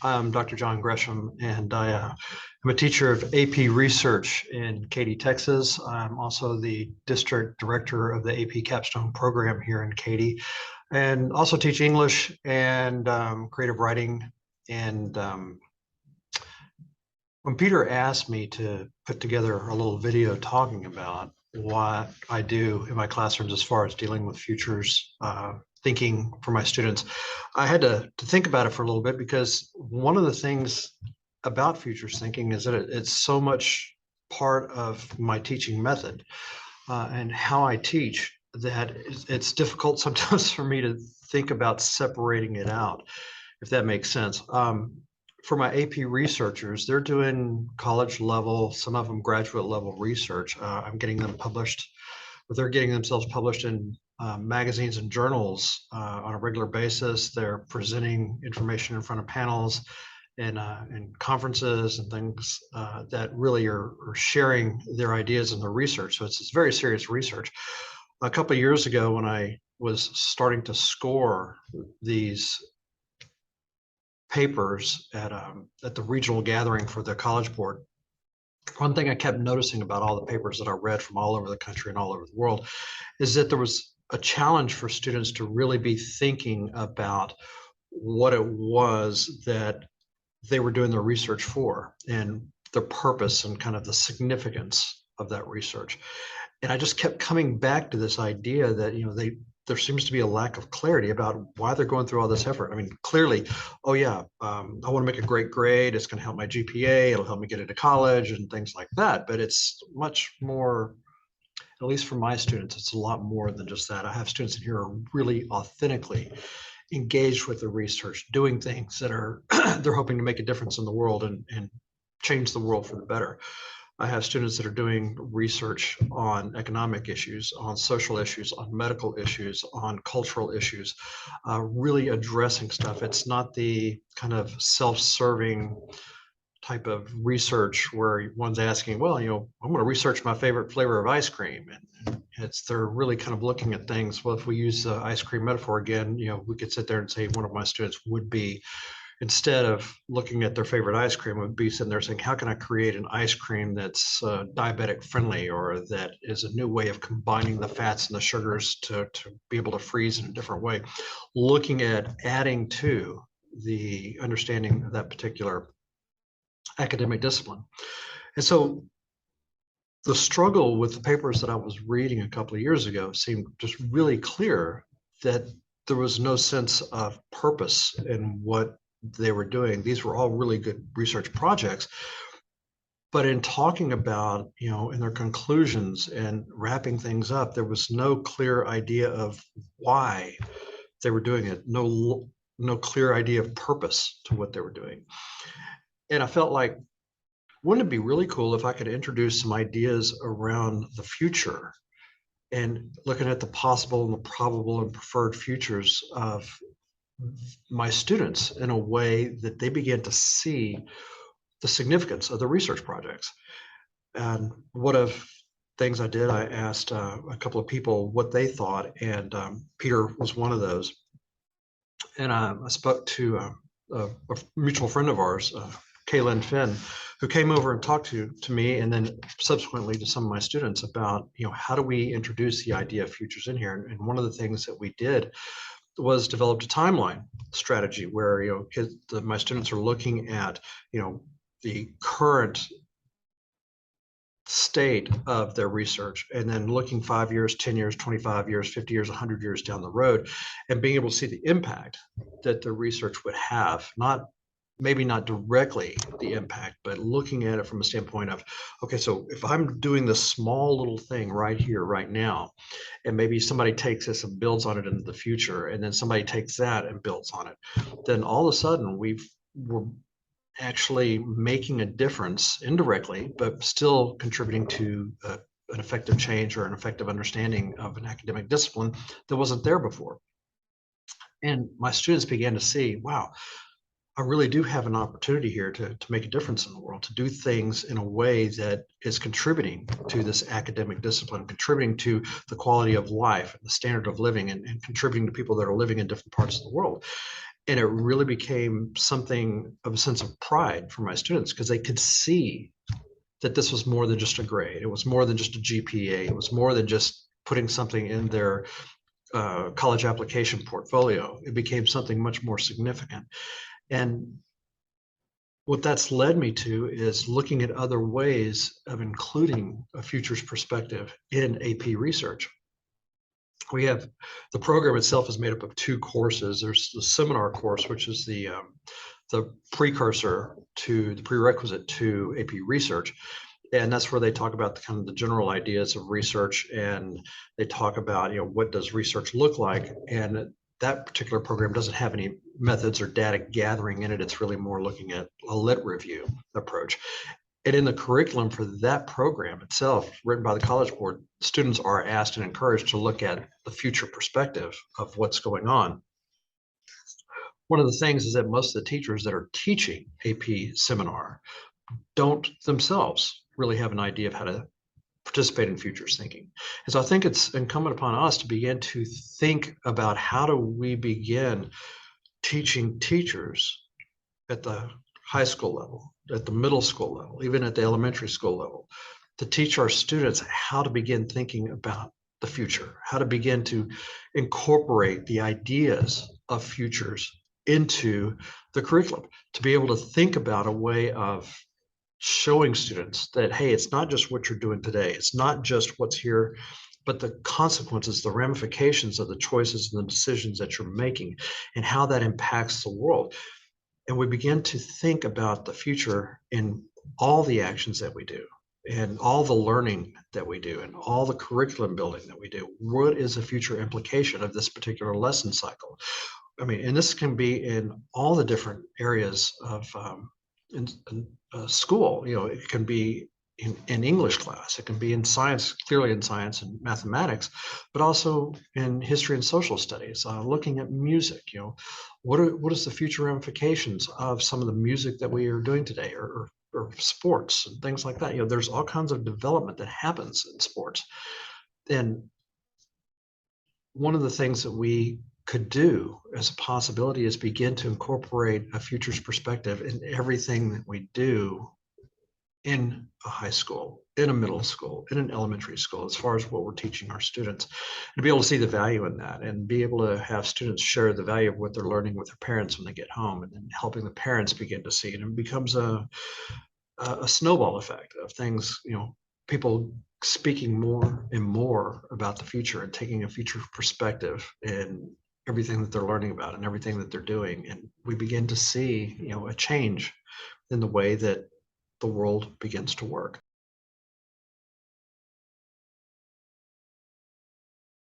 I'm Dr. John Gresham, and I'm a teacher of AP Research in Katy, Texas. I'm also the district director of the AP Capstone program here in Katy, and also teach English and creative writing. And when Peter asked me to put together a little video talking about what I do in my classrooms as far as dealing with futures thinking for my students, I had to think about it for a little bit, because one of the things about futures thinking is that it's so much part of my teaching method and how I teach, that it's difficult sometimes for me to think about separating it out, if that makes sense. For my AP researchers, they're doing college level, some of them graduate level research. I'm getting them published, but they're getting themselves published in magazines and journals on a regular basis. They're presenting information in front of panels and conferences and things that really are sharing their ideas and their research. So it's very serious research. A couple of years ago, when I was starting to score these papers at the regional gathering for the College Board, one thing I kept noticing about all the papers that I read from all over the country and all over the world is that there was a challenge for students to really be thinking about what it was that they were doing their research for, and their purpose and kind of the significance of that research. And I just kept coming back to this idea that, there seems to be a lack of clarity about why they're going through all this effort. I mean, clearly, oh yeah, I want to make a great grade. It's going to help my GPA. It'll help me get into college and things like that. But it's much more, at least for my students, it's a lot more than just that. I have students in here who are really authentically engaged with the research, doing things that are they're hoping to make a difference in the world and change the world for the better. I have students that are doing research on economic issues, on social issues, on medical issues, on cultural issues, really addressing stuff. It's not the kind of self-serving type of research where one's asking, well, I'm going to research my favorite flavor of ice cream. And they're really kind of looking at things. Well, if we use the ice cream metaphor again, we could sit there and say one of my students would be, instead of looking at their favorite ice cream, would be sitting there saying, how can I create an ice cream that's diabetic friendly, or that is a new way of combining the fats and the sugars to be able to freeze in a different way, looking at adding to the understanding of that particular academic discipline. And so the struggle with the papers that I was reading a couple of years ago seemed just really clear that there was no sense of purpose in what they were doing. These were all really good research projects, but in talking about, in their conclusions and wrapping things up, there was no clear idea of why they were doing it. No clear idea of purpose to what they were doing. And I felt like, wouldn't it be really cool if I could introduce some ideas around the future and looking at the possible and the probable and preferred futures of my students in a way that they begin to see the significance of the research projects. And one of things I did, I asked a couple of people what they thought, and Peter was one of those. And I spoke to a mutual friend of ours, Kaylin Finn, who came over and talked to me, and then subsequently to some of my students about, how do we introduce the idea of futures in here? And one of the things that we did was developed a timeline strategy where, my students are looking at, the current state of their research, and then looking 5 years, 10 years, 25 years, 50 years, 100 years down the road, and being able to see the impact that the research would have, maybe not directly the impact, but looking at it from a standpoint of, okay, so if I'm doing this small little thing right here, right now, and maybe somebody takes this and builds on it into the future, and then somebody takes that and builds on it, then all of a sudden we're actually making a difference indirectly, but still contributing to an effective change or an effective understanding of an academic discipline that wasn't there before. And my students began to see, wow, I really do have an opportunity here to make a difference in the world, to do things in a way that is contributing to this academic discipline, contributing to the quality of life and the standard of living, and contributing to people that are living in different parts of the world. And it really became something of a sense of pride for my students because they could see that this was more than just a grade. It was more than just a GPA. It was more than just putting something in their college application portfolio. It became something much more significant. And what that's led me to is looking at other ways of including a futures perspective in AP research. We have the program itself is made up of two courses. There's the seminar course, which is the precursor to the prerequisite to AP research. And that's where they talk about the kind of the general ideas of research, and they talk about, what does research look like? And that particular program doesn't have any methods or data gathering in it. It's really more looking at a lit review approach. And in the curriculum for that program itself, written by the College Board, students are asked and encouraged to look at the future perspective of what's going on. One of the things is that most of the teachers that are teaching AP seminar don't themselves really have an idea of how to participate in futures thinking. And so I think it's incumbent upon us to begin to think about how do we begin teaching teachers at the high school level, at the middle school level, even at the elementary school level, to teach our students how to begin thinking about the future, how to begin to incorporate the ideas of futures into the curriculum, to be able to think about a way of showing students that, hey, it's not just what you're doing today, it's not just what's here, but the consequences, the ramifications of the choices and the decisions that you're making and how that impacts the world. And we begin to think about the future in all the actions that we do and all the learning that we do and all the curriculum building that we do. What is the future implication of this particular lesson cycle? I mean, and this can be in all the different areas of school. It can be in English class, it can be in science, clearly in science and mathematics, but also in history and social studies, looking at music. What is the future ramifications of some of the music that we are doing today, or sports and things like that. There's all kinds of development that happens in sports. And one of the things that we could do as a possibility is begin to incorporate a futures perspective in everything that we do in a high school, in a middle school, in an elementary school, as far as what we're teaching our students, and be able to see the value in that and be able to have students share the value of what they're learning with their parents when they get home, and then helping the parents begin to see it. And it becomes a snowball effect of things, people speaking more and more about the future and taking a future perspective in everything that they're learning about and everything that they're doing. And we begin to see, a change in the way that the world begins to work.